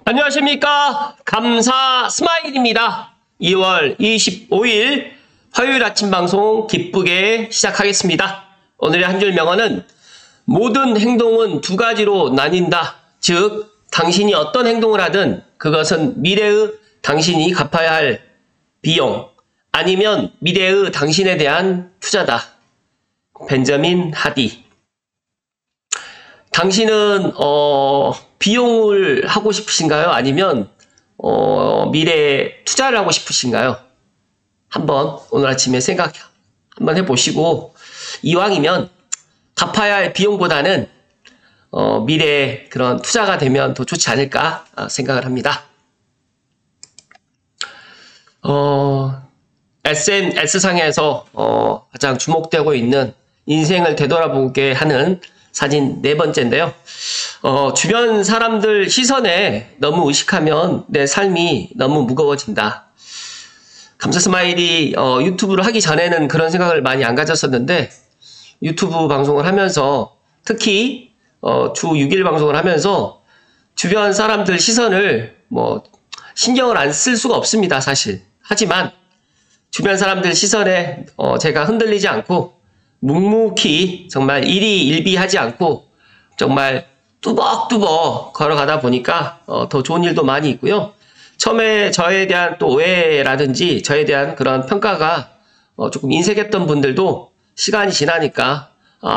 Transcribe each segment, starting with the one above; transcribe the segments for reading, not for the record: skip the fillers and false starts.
안녕하십니까. 감사 스마일입니다. 2월 25일 화요일 아침 방송 기쁘게 시작하겠습니다. 오늘의 한 줄 명언은 모든 행동은 두 가지로 나뉜다. 즉 당신이 어떤 행동을 하든 그것은 미래의 당신이 갚아야 할 비용 아니면 미래의 당신에 대한 투자다. 벤저민 하디. 당신은 비용을 하고 싶으신가요? 아니면 미래에 투자를 하고 싶으신가요? 한번 오늘 아침에 생각 한번 해보시고 이왕이면 갚아야 할 비용보다는 미래에 그런 투자가 되면 더 좋지 않을까 생각을 합니다. SNS상에서 가장 주목되고 있는 인생을 되돌아보게 하는 사진 네 번째인데요. 주변 사람들 시선에 너무 의식하면 내 삶이 너무 무거워진다. 감사 스마일이 유튜브를 하기 전에는 그런 생각을 많이 안 가졌었는데 유튜브 방송을 하면서 특히 주 6일 방송을 하면서 주변 사람들 시선을 신경을 안 쓸 수가 없습니다. 사실. 하지만 주변 사람들 시선에 제가 흔들리지 않고 묵묵히 정말 일희일비하지 않고 정말 뚜벅뚜벅 걸어가다 보니까 더 좋은 일도 많이 있고요. 처음에 저에 대한 또 오해라든지 저에 대한 그런 평가가 조금 인색했던 분들도 시간이 지나니까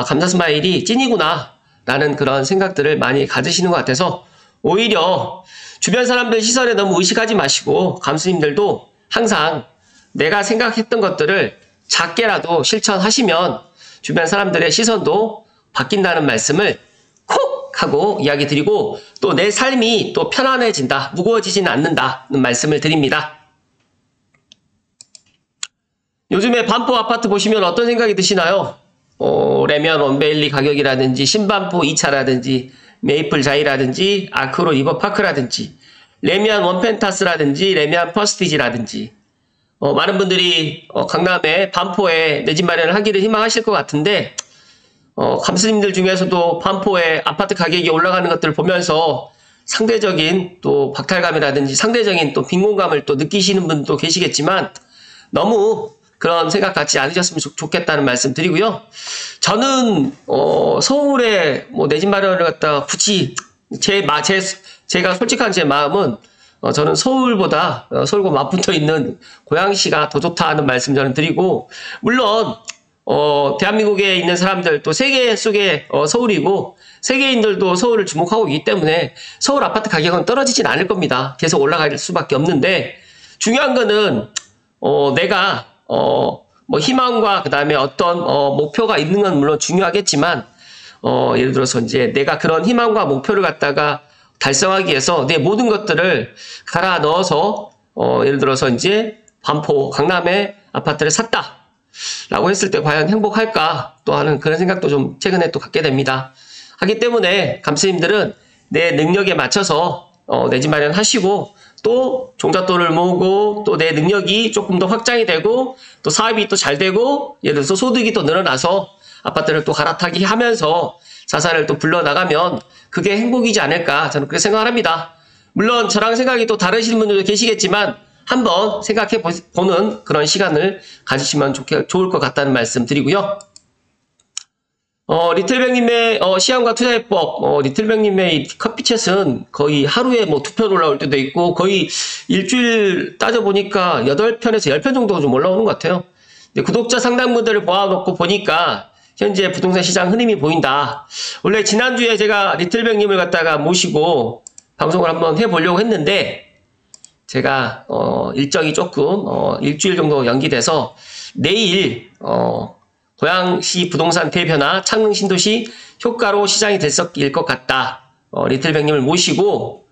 감사 스마일이 찐이구나 라는 그런 생각들을 많이 가지시는 것 같아서 오히려 주변 사람들 시선에 너무 의식하지 마시고 감수님들도 항상 내가 생각했던 것들을 작게라도 실천하시면 주변 사람들의 시선도 바뀐다는 말씀을 콕 하고 이야기 드리고 또 내 삶이 또 편안해진다, 무거워지지는 않는다는 말씀을 드립니다. 요즘에 반포 아파트 보시면 어떤 생각이 드시나요? 레미안 원베일리 가격이라든지 신반포 2차라든지 메이플 자이라든지 아크로 리버파크라든지 레미안 원펜타스라든지 레미안 퍼스티지라든지 많은 분들이 강남에 반포에 내 집 마련을 하기를 희망하실 것 같은데 감수님들 중에서도 반포에 아파트 가격이 올라가는 것들을 보면서 상대적인 또 박탈감이라든지 상대적인 또 빈곤감을 또 느끼시는 분도 계시겠지만 너무 그런 생각 갖지 않으셨으면 좋겠다는 말씀 드리고요. 저는 서울에 내 집 마련을 갖다가 굳이 제가 솔직한 제 마음은 저는 서울보다 서울과 맞붙어 있는 고양시가 더 좋다는 말씀 저는 드리고 물론 대한민국에 있는 사람들 또 세계 속에 서울이고 세계인들도 서울을 주목하고 있기 때문에 서울 아파트 가격은 떨어지진 않을 겁니다. 계속 올라갈 수밖에 없는데 중요한 거는 내가 희망과 그 다음에 어떤 목표가 있는 건 물론 중요하겠지만 예를 들어서 이제 내가 그런 희망과 목표를 갖다가 달성하기 위해서 내 모든 것들을 갈아 넣어서 예를 들어서 이제 반포 강남에 아파트를 샀다 라고 했을 때 과연 행복할까 또 하는 그런 생각도 좀 최근에 또 갖게 됩니다. 하기 때문에 감스님들은 내 능력에 맞춰서 내 집 마련하시고 또 종잣돈을 모으고 또 내 능력이 조금 더 확장이 되고 또 사업이 또 잘 되고 예를 들어서 소득이 또 늘어나서 아파트를 또 갈아타기 하면서 자산을 또 불러나가면 그게 행복이지 않을까 저는 그렇게 생각을 합니다. 물론 저랑 생각이 또 다르신 분들도 계시겠지만 한번 생각해 보는 그런 시간을 가지시면 좋을 것 같다는 말씀 드리고요. 리틀뱅님의 시향과 투자해법, 리틀뱅님의 커피챗은 거의 하루에 2편 올라올 때도 있고 거의 일주일 따져보니까 8편에서 10편 정도 좀 올라오는 것 같아요. 구독자 상당분들을 모아놓고 보니까 현재 부동산 시장 흐름이 보인다. 원래 지난주에 제가 리틀뱅님을 갖다가 모시고 방송을 한번 해보려고 했는데 제가 일정이 조금 일주일 정도 연기돼서 내일 고양시 부동산 대변화 창릉 신도시 효과로 시장이 들썩일 것 같다. 리틀뱅님을 모시고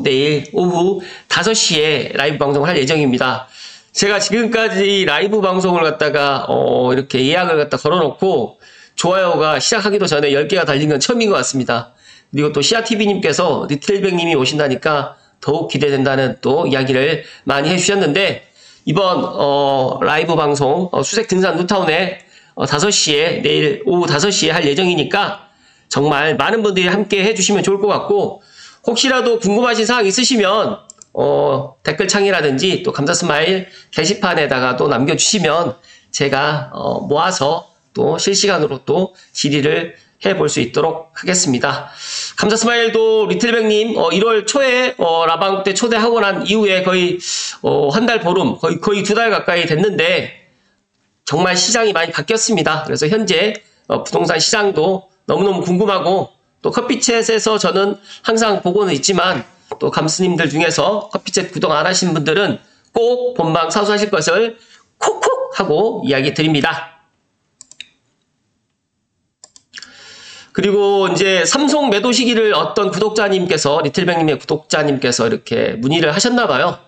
내일 오후 5시에 라이브 방송을 할 예정입니다. 제가 지금까지 라이브 방송을 갖다가 이렇게 예약을 갖다 걸어놓고 좋아요가 시작하기도 전에 10개가 달린 건 처음인 것 같습니다. 그리고 또 시아TV님께서 리틀뱅님이 오신다니까 더욱 기대된다는 또 이야기를 많이 해주셨는데 이번 라이브 방송 수색 등산 뉴타운에 5시에 내일 오후 5시에 할 예정이니까 정말 많은 분들이 함께 해주시면 좋을 것 같고 혹시라도 궁금하신 사항 있으시면 댓글창이라든지 또 감사스마일 게시판에다가 또 남겨주시면 제가 모아서 또 실시간으로 또 질의를 해볼 수 있도록 하겠습니다. 감사스마일도 리틀백님 1월 초에 라방국 때 초대하고 난 이후에 거의 한 달 보름 거의 2달 가까이 됐는데 정말 시장이 많이 바뀌었습니다. 그래서 현재 부동산 시장도 너무너무 궁금하고 또 커피챗에서 저는 항상 보고는 있지만 또 감스님들 중에서 커피챗 구독 안 하신 분들은 꼭 본방 사수하실 것을 콕콕 하고 이야기 드립니다. 그리고 이제 삼성 매도 시기를 어떤 구독자님께서 리틀백님의 구독자님께서 이렇게 문의를 하셨나봐요.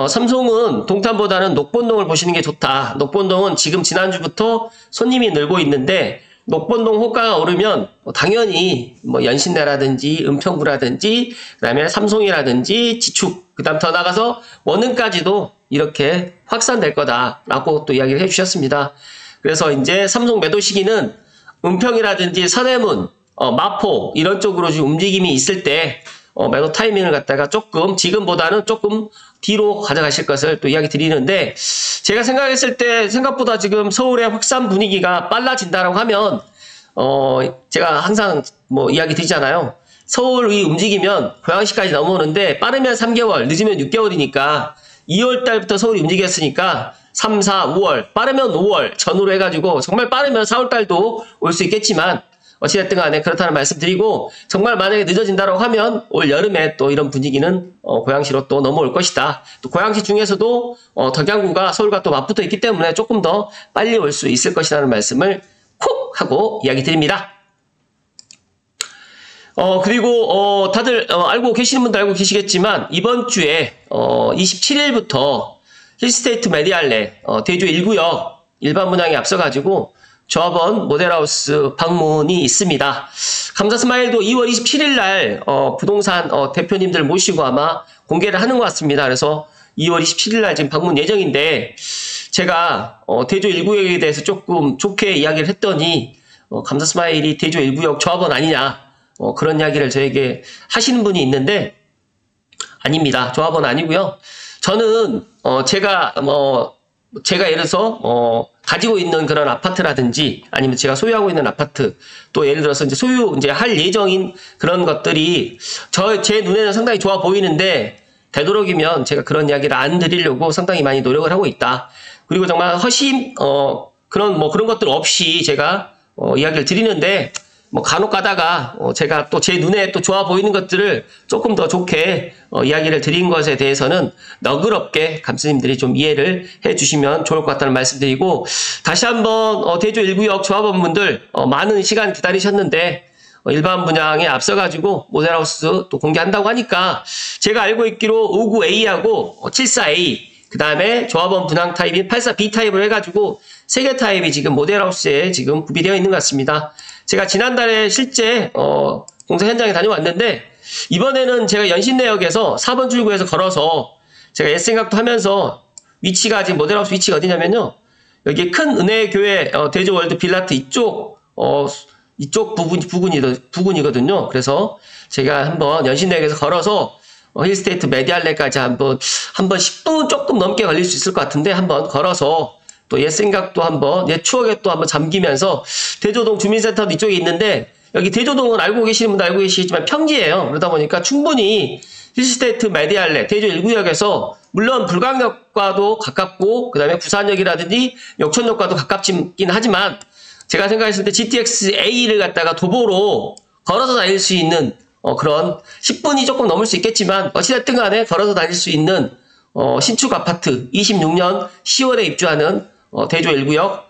삼성은 동탄보다는 녹본동을 보시는 게 좋다. 녹본동은 지금 지난주부터 손님이 늘고 있는데 녹본동 호가가 오르면 당연히 연신내라든지 은평구라든지 그다음에 삼성이라든지 지축 그다음 더 나가서 원흥까지도 이렇게 확산될 거다라고 또 이야기를 해주셨습니다. 그래서 이제 삼성 매도 시기는 은평이라든지 서대문, 마포 이런 쪽으로 좀 움직임이 있을 때 매도 타이밍을 갖다가 조금 지금보다는 조금 뒤로 가져가실 것을 또 이야기 드리는데 제가 생각했을 때 생각보다 지금 서울의 확산 분위기가 빨라진다라고 하면 제가 항상 이야기 드리잖아요. 서울이 움직이면 고양시까지 넘어오는데 빠르면 3개월, 늦으면 6개월이니까 2월 달부터 서울이 움직였으니까 3, 4, 5월, 빠르면 5월 전후로 해가지고 정말 빠르면 4월 달도 올 수 있겠지만 어찌됐든 간에 그렇다는 말씀 드리고 정말 만약에 늦어진다고 하면 올 여름에 또 이런 분위기는 고양시로 또 넘어올 것이다. 또 고양시 중에서도 덕양구가 서울과 또 맞붙어 있기 때문에 조금 더 빨리 올 수 있을 것이라는 말씀을 콕 하고 이야기 드립니다. 그리고 다들 알고 계시는 분도 알고 계시겠지만 이번 주에 27일부터 힐스테이트 메디알레 대주 1구역 일반 분양에 앞서가지고 조합원 모델하우스 방문이 있습니다. 감사스마일도 2월 27일 날 부동산 대표님들 모시고 아마 공개를 하는 것 같습니다. 그래서 2월 27일 날 지금 방문 예정인데 제가 대조 1구역에 대해서 조금 좋게 이야기를 했더니 감사스마일이 대조 1구역 조합원 아니냐 그런 이야기를 저에게 하시는 분이 있는데 아닙니다. 조합원 아니고요. 저는 제가 예를 들어서 가지고 있는 그런 아파트라든지 아니면 제가 소유하고 있는 아파트 또 예를 들어서 이제 할 예정인 그런 것들이 제 눈에는 상당히 좋아 보이는데 되도록이면 제가 그런 이야기를 안 드리려고 상당히 많이 노력을 하고 있다. 그리고 정말 허심 그런 것들 없이 제가 이야기를 드리는데 간혹 가다가 제가 또 제 눈에 또 좋아 보이는 것들을 조금 더 좋게 이야기를 드린 것에 대해서는 너그럽게 감스님들이 좀 이해를 해주시면 좋을 것 같다는 말씀드리고 다시 한번 대조 1구역 조합원분들 많은 시간 기다리셨는데 일반 분양에 앞서가지고 모델하우스 또 공개한다고 하니까 제가 알고 있기로 59A하고 74A 그 다음에 조합원 분양 타입인 84B 타입을 해가지고 3개 타입이 지금 모델하우스에 지금 구비되어 있는 것 같습니다. 제가 지난달에 실제 공사 현장에 다녀왔는데 이번에는 제가 연신내역에서 4번 출구에서 걸어서 제가 옛 생각도 하면서 위치가 지금 모델하우스 위치가 어디냐면요. 여기 큰 은혜교회 대조월드 빌라트 이쪽 부근이거든요. 그래서 제가 한번 연신내역에서 걸어서 힐스테이트 메디알레까지 한번 10분 조금 넘게 걸릴 수 있을 것 같은데 한번 걸어서 또 옛 생각도 한번 옛 추억에 또 한번 잠기면서 대조동 주민센터도 이쪽에 있는데 여기 대조동은 알고 계시는 분도 알고 계시겠지만 평지예요. 그러다 보니까 충분히 힐스테이트 메디알레 대조 1구역에서 물론 불광역과도 가깝고 그 다음에 부산역이라든지 역천역과도 가깝긴 하지만 제가 생각했을 때 GTX-A를 갖다가 도보로 걸어서 다닐 수 있는 그런 10분이 조금 넘을 수 있겠지만 어찌됐든 간에 걸어서 다닐 수 있는 신축 아파트 26년 10월에 입주하는 대조 1구역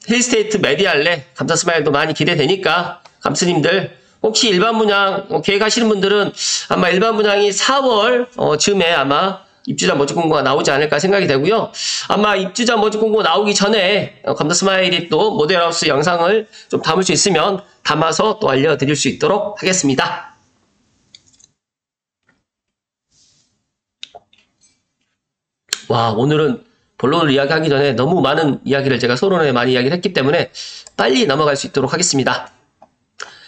힐스테이트 메디알레 감사스마일도 많이 기대되니까 감스님들 혹시 일반 분양 계획하시는 분들은 아마 일반 분양이 4월 즈음에 아마 입주자 모집 공고가 나오지 않을까 생각이 되고요. 아마 입주자 모집 공고 나오기 전에 감사스마일이 또 모델하우스 영상을 좀 담을 수 있으면 담아서 또 알려드릴 수 있도록 하겠습니다. 와, 오늘은 본론을 이야기하기 전에 너무 많은 이야기를 제가 서론에 많이 이야기를 했기 때문에 빨리 넘어갈 수 있도록 하겠습니다.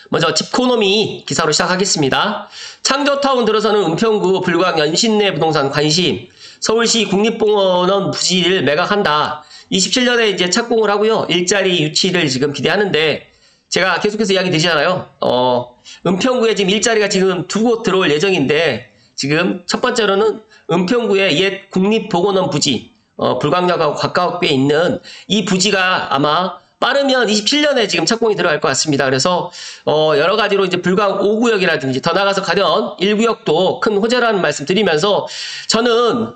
먼저 집코노미 기사로 시작하겠습니다. 창조타운 들어서는 은평구 불광 연신내 부동산 관심, 서울시 국립공원원 부지를 매각한다. 27년에 이제 착공을 하고요. 일자리 유치를 지금 기대하는데, 제가 계속해서 이야기 드리잖아요. 은평구에 지금 일자리가 지금 2곳 들어올 예정인데, 지금 첫 번째로는 은평구의 옛 국립보건원 부지, 불광역하고 가깝게 있는 이 부지가 아마 빠르면 27년에 지금 착공이 들어갈 것 같습니다. 그래서 여러 가지로 이제 불광 5구역이라든지 더 나가서 가면 1구역도 큰 호재라는 말씀 드리면서, 저는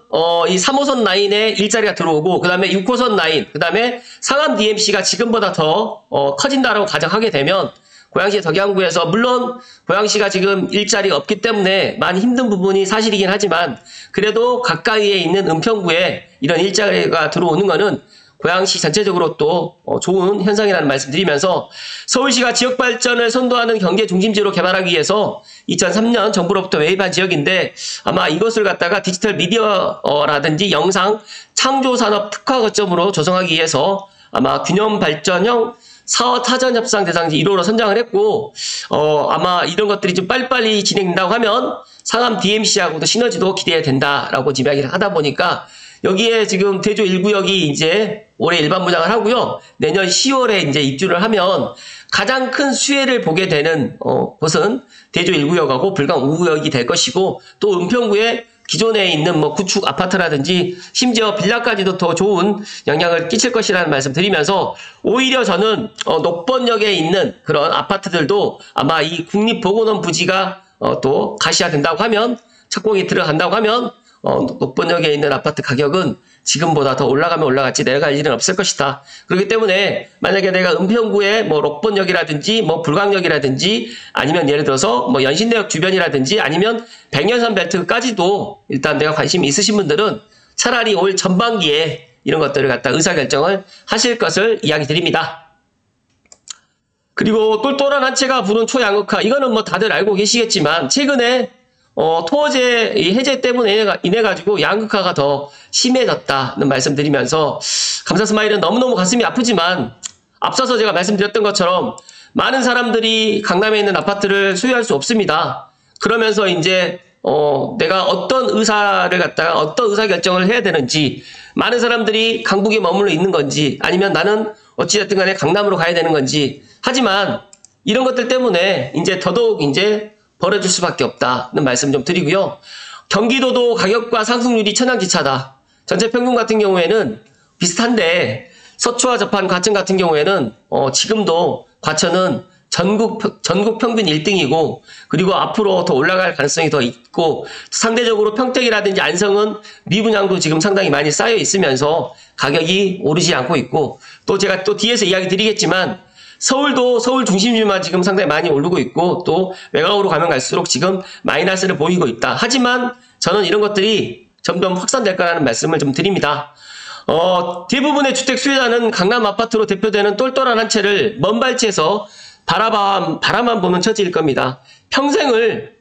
이 3호선 라인에 일자리가 들어오고, 그 다음에 6호선 라인, 그 다음에 상암 DMC가 지금보다 더 커진다라고 가정하게 되면, 고양시 덕양구에서, 물론 고양시가 지금 일자리가 없기 때문에 많이 힘든 부분이 사실이긴 하지만, 그래도 가까이에 있는 은평구에 이런 일자리가 들어오는 거는 고양시 전체적으로 또 좋은 현상이라는 말씀 드리면서, 서울시가 지역발전을 선도하는 경제 중심지로 개발하기 위해서 2003년 정부로부터 외입한 지역인데, 아마 이것을 갖다가 디지털 미디어라든지 영상 창조산업 특화 거점으로 조성하기 위해서 아마 균형 발전형 사업 타전 협상 대상지 1호로 선정을 했고, 아마 이런 것들이 좀 빨리빨리 진행된다고 하면 상암 DMC하고도 시너지도 기대된다라고 지금 이야기를 하다 보니까, 여기에 지금 대조 1구역이 이제 올해 일반 분양을 하고요. 내년 10월에 이제 입주를 하면 가장 큰 수혜를 보게 되는 곳은 대조 1구역하고 불광 5구역이 될 것이고, 또 은평구에 기존에 있는 뭐 구축 아파트라든지 심지어 빌라까지도 더 좋은 영향을 끼칠 것이라는 말씀 드리면서, 오히려 저는 녹번역에 있는 그런 아파트들도 아마 이 국립보건원 부지가 또 가시화된다고 하면, 착공이 들어간다고 하면 녹번역에 있는 아파트 가격은 지금보다 더 올라가면 올라갔지 내려갈 일은 없을 것이다. 그렇기 때문에 만약에 내가 은평구에 뭐 녹번역이라든지 뭐 불광역이라든지 아니면 예를 들어서 뭐 연신내역 주변이라든지 아니면 백년선 벨트까지도 일단 내가 관심이 있으신 분들은 차라리 올 전반기에 이런 것들을 갖다 의사결정을 하실 것을 이야기 드립니다. 그리고 똘똘한 한 채가 부는 초양극화, 이거는 뭐 다들 알고 계시겠지만, 최근에 토어제 해제 때문에 인해 가지고 양극화가 더 심해졌다는 말씀드리면서, 감사스마일은 너무너무 가슴이 아프지만, 앞서서 제가 말씀드렸던 것처럼 많은 사람들이 강남에 있는 아파트를 소유할 수 없습니다. 그러면서 이제 내가 어떤 의사를 갖다가 어떤 의사결정을 해야 되는지, 많은 사람들이 강북에 머물러 있는 건지 아니면 나는 어찌됐든 간에 강남으로 가야 되는 건지, 하지만 이런 것들 때문에 이제 더더욱 이제 벌어질 수밖에 없다는 말씀 좀 드리고요. 경기도도 가격과 상승률이 천양지차다. 전체 평균 같은 경우에는 비슷한데, 서초와 접한 과천 같은 경우에는 지금도 과천은 전국 평균 1등이고, 그리고 앞으로 더 올라갈 가능성이 더 있고, 상대적으로 평택이라든지 안성은 미분양도 지금 상당히 많이 쌓여 있으면서 가격이 오르지 않고 있고, 또 제가 또 뒤에서 이야기 드리겠지만, 서울도 서울 중심지만 지금 상당히 많이 오르고 있고, 또 외곽으로 가면 갈수록 지금 마이너스를 보이고 있다. 하지만 저는 이런 것들이 점점 확산될 거라는 말씀을 좀 드립니다. 대부분의 주택 수요자는 강남 아파트로 대표되는 똘똘한 한 채를 먼 발치에서 바라만 보는 처지일 겁니다. 평생을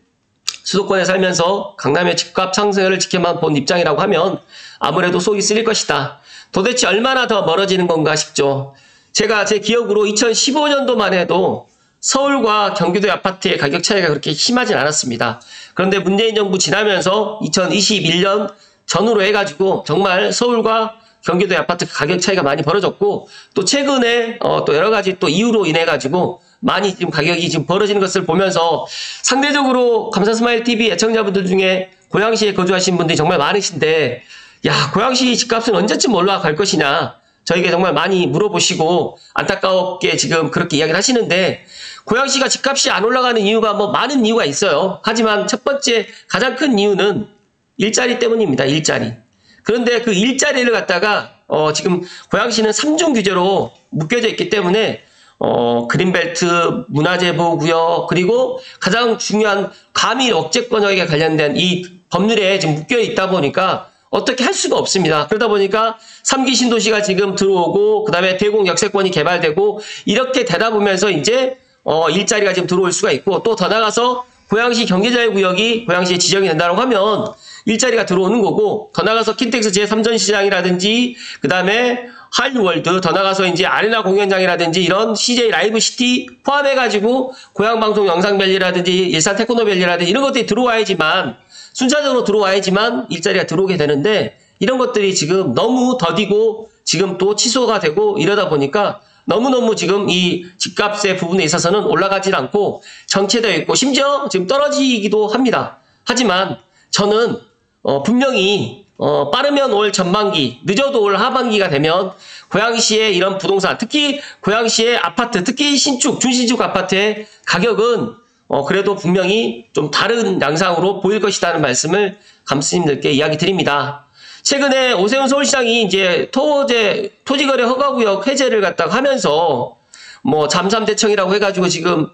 수도권에 살면서 강남의 집값 상승을 지켜만 본 입장이라고 하면 아무래도 속이 쓰릴 것이다. 도대체 얼마나 더 멀어지는 건가 싶죠. 제가 제 기억으로 2015년도만 해도 서울과 경기도의 아파트의 가격 차이가 그렇게 심하진 않았습니다. 그런데 문재인 정부 지나면서 2021년 전후로 해가지고 정말 서울과 경기도의 아파트 가격 차이가 많이 벌어졌고, 또 최근에 또 여러 가지 또 이유로 인해 가지고 많이 지금 가격이 지금 벌어지는 것을 보면서, 상대적으로 감사스마일TV 애청자분들 중에 고양시에 거주하신 분들이 정말 많으신데, 야, 고양시 집값은 언제쯤 올라갈 것이냐, 저에게 정말 많이 물어보시고 안타깝게 지금 그렇게 이야기를 하시는데, 고양시가 집값이 안 올라가는 이유가 뭐 많은 이유가 있어요. 하지만 첫 번째 가장 큰 이유는 일자리 때문입니다. 일자리. 그런데 그 일자리를 갖다가 지금 고양시는 3중 규제로 묶여져 있기 때문에 그린벨트, 문화재 보호구역, 그리고 가장 중요한 가밀 억제권역에 관련된 이 법률에 지금 묶여 있다 보니까 어떻게 할 수가 없습니다. 그러다 보니까 3기 신도시가 지금 들어오고, 그 다음에 대공 역세권이 개발되고, 이렇게 되다 보면서 이제 일자리가 지금 들어올 수가 있고, 또 더 나가서 고양시 경제자유구역이 고양시에 지정이 된다고 하면 일자리가 들어오는 거고, 더 나가서 킨텍스 제3전 시장이라든지, 그 다음에 한류월드, 더 나가서 이제 아레나 공연장이라든지 이런 CJ 라이브 시티 포함해가지고 고향방송 영상밸리라든지 일산 테크노밸리라든지 이런 것들이 들어와야지만, 순차적으로 들어와야지만 일자리가 들어오게 되는데, 이런 것들이 지금 너무 더디고 지금 또 취소가 되고 이러다 보니까 너무너무 지금 이 집값의 부분에 있어서는 올라가지 않고 정체되어 있고 심지어 지금 떨어지기도 합니다. 하지만 저는 분명히 빠르면 올 전반기, 늦어도 올 하반기가 되면 고양시의 이런 부동산, 특히 고양시의 아파트, 특히 신축, 준신축 아파트의 가격은 그래도 분명히 좀 다른 양상으로 보일 것이라는 말씀을 감스님들께 이야기 드립니다. 최근에 오세훈 서울시장이 이제 토지거래 허가구역 해제를 갖다가 하면서 뭐 잠삼대청이라고 해가지고 지금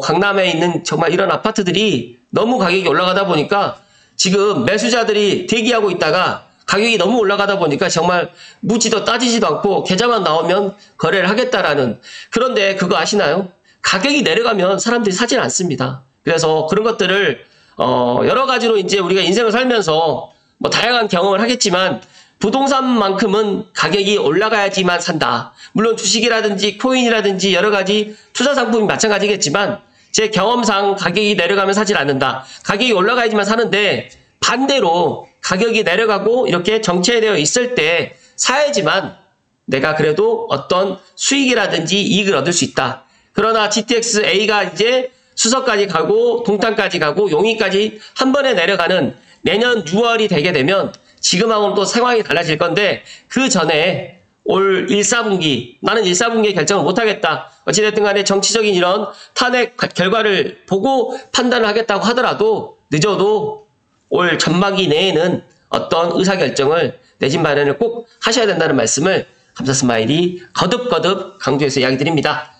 강남에 있는 정말 이런 아파트들이 너무 가격이 올라가다 보니까 지금 매수자들이 대기하고 있다가 가격이 너무 올라가다 보니까 정말 묻지도 따지지도 않고 계좌만 나오면 거래를 하겠다라는. 그런데 그거 아시나요? 가격이 내려가면 사람들이 사질 않습니다. 그래서 그런 것들을 여러 가지로 이제 우리가 인생을 살면서 뭐 다양한 경험을 하겠지만 부동산만큼은 가격이 올라가야지만 산다. 물론 주식이라든지 코인이라든지 여러 가지 투자 상품이 마찬가지겠지만 제 경험상 가격이 내려가면 사질 않는다. 가격이 올라가야지만 사는데 반대로 가격이 내려가고 이렇게 정체되어 있을 때 사야지만 내가 그래도 어떤 수익이라든지 이익을 얻을 수 있다. 그러나 GTX-A가 이제 수서까지 가고 동탄까지 가고 용인까지 한 번에 내려가는 내년 6월이 되게 되면 지금하고는 또 상황이 달라질 건데 그 전에 올 1, 4분기 나는 1, 4분기에 결정을 못하겠다. 어찌됐든 간에 정치적인 이런 탄핵 결과를 보고 판단을 하겠다고 하더라도 늦어도 올 전반기 내에는 어떤 의사결정을 내진 마련을 꼭 하셔야 된다는 말씀을 감사스마일이 거듭거듭 강조해서 이야기 드립니다.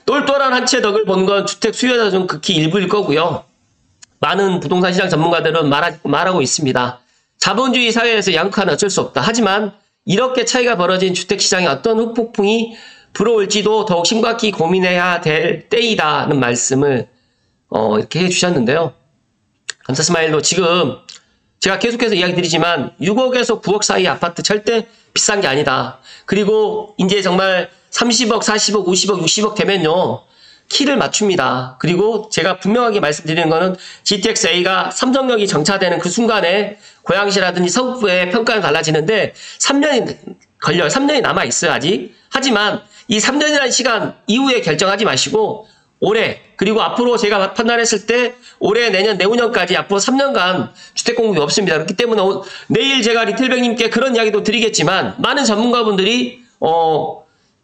똘똘한 한 채 덕을 본 건 주택 수요자 중 극히 일부일 거고요. 많은 부동산 시장 전문가들은 말하고 있습니다. 자본주의 사회에서 양극화는 어쩔 수 없다. 하지만 이렇게 차이가 벌어진 주택시장에 어떤 후폭풍이 불어올지도 더욱 심각히 고민해야 될 때이다는 말씀을 이렇게 해주셨는데요. 감사스마일로 지금 제가 계속해서 이야기 드리지만 6억에서 9억 사이 아파트 절대 비싼 게 아니다. 그리고 이제 정말 30억, 40억, 50억, 60억 되면요. 키를 맞춥니다. 그리고 제가 분명하게 말씀드리는 거는 GTX-A가 삼성역이 정차되는 그 순간에 고양시라든지 서구의 평가는 달라지는데 3년이 걸려요. 3년이 남아있어요, 아직. 하지만 이 3년이라는 시간 이후에 결정하지 마시고 올해 그리고 앞으로 제가 판단했을 때 올해 내년 내후년까지 앞으로 3년간 주택 공급이 없습니다. 그렇기 때문에 내일 제가 리틀백님께 그런 이야기도 드리겠지만 많은 전문가분들이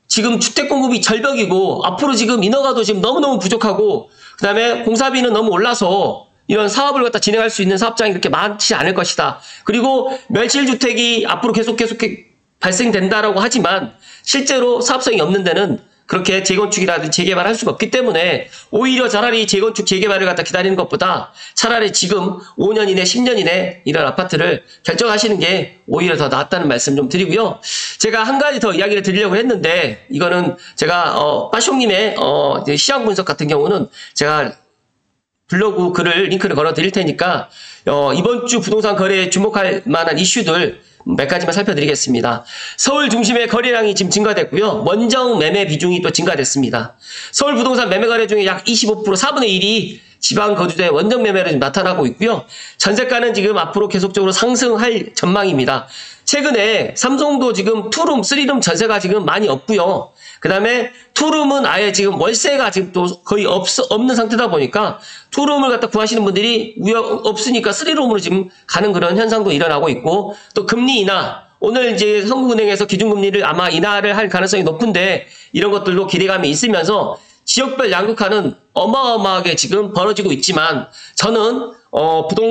지금 주택 공급이 절벽이고 앞으로 지금 인허가도 지금 너무너무 부족하고 그 다음에 공사비는 너무 올라서 이런 사업을 갖다 진행할 수 있는 사업장이 그렇게 많지 않을 것이다. 그리고 멸실주택이 앞으로 계속 발생된다라고 하지만 실제로 사업성이 없는 데는 그렇게 재건축이라든지 재개발할 수가 없기 때문에 오히려 차라리 재건축 재개발을 갖다 기다리는 것보다 차라리 지금 5년 이내 10년 이내 이런 아파트를 결정하시는 게 오히려 더 낫다는 말씀 좀 드리고요. 제가 한 가지 더 이야기를 드리려고 했는데 이거는 제가 빠숑님의 시장 분석 같은 경우는 제가 블로그 글을 링크를 걸어 드릴 테니까 이번 주 부동산 거래에 주목할 만한 이슈들 몇 가지만 살펴드리겠습니다. 서울 중심의 거래량이 지금 증가됐고요. 원정 매매 비중이 또 증가됐습니다. 서울 부동산 매매 거래 중에 약 25%, 4분의 1이 지방 거주자의 원정 매매로 지금 나타나고 있고요. 전세가는 지금 앞으로 계속적으로 상승할 전망입니다. 최근에 삼성도 지금 투룸, 쓰리룸 전세가 지금 많이 없고요. 그 다음에 투룸은 아예 지금 월세가 지금 또 거의 없는 상태다 보니까 투룸을 갖다 구하시는 분들이 없으니까 쓰리룸으로 지금 가는 그런 현상도 일어나고 있고 또 금리 인하 오늘 이제 한국은행에서 기준금리를 아마 인하를 할 가능성이 높은데 이런 것들도 기대감이 있으면서 지역별 양극화는 어마어마하게 지금 벌어지고 있지만 저는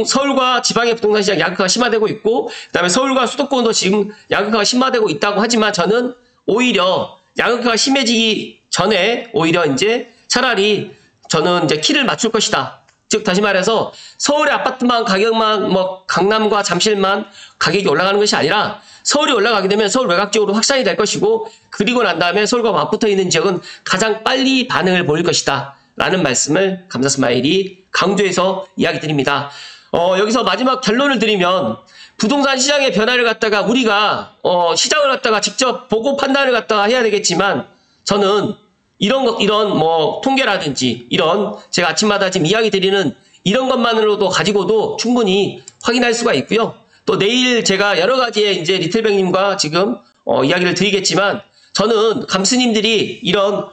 서울과 지방의 부동산 시장 양극화가 심화되고 있고 그다음에 서울과 수도권도 지금 양극화가 심화되고 있다고 하지만 저는 오히려 양극화가 심해지기 전에 오히려 이제 차라리 저는 이제 키를 맞출 것이다. 즉 다시 말해서 서울의 아파트만 가격만 뭐 강남과 잠실만 가격이 올라가는 것이 아니라 서울이 올라가게 되면 서울 외곽 지역으로 확산이 될 것이고 그리고 난 다음에 서울과 맞붙어 있는 지역은 가장 빨리 반응을 보일 것이다. 라는 말씀을 감사스마일이 강조해서 이야기 드립니다. 여기서 마지막 결론을 드리면 부동산 시장의 변화를 갖다가 우리가 시장을 갖다가 직접 보고 판단을 갖다가 해야 되겠지만 저는 이런 뭐 통계라든지 이런 제가 아침마다 지금 이야기 드리는 이런 것만으로도 가지고도 충분히 확인할 수가 있고요. 또 내일 제가 여러 가지의 이제 리틀뱅님과 지금 이야기를 드리겠지만 저는 감스님들이 이런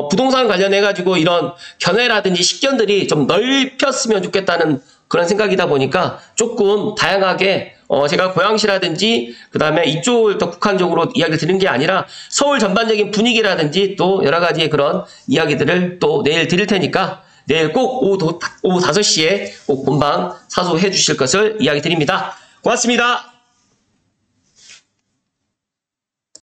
부동산 관련해 가지고 이런 견해라든지 식견들이 좀 넓혔으면 좋겠다는 그런 생각이다 보니까 조금 다양하게 제가 고양시라든지 그 다음에 이쪽을 더 국한적으로 이야기를 드리는 게 아니라 서울 전반적인 분위기라든지 또 여러 가지의 그런 이야기들을 또 내일 드릴 테니까 내일 꼭 오후 5시에 꼭 본방 사수해 주실 것을 이야기 드립니다. 고맙습니다.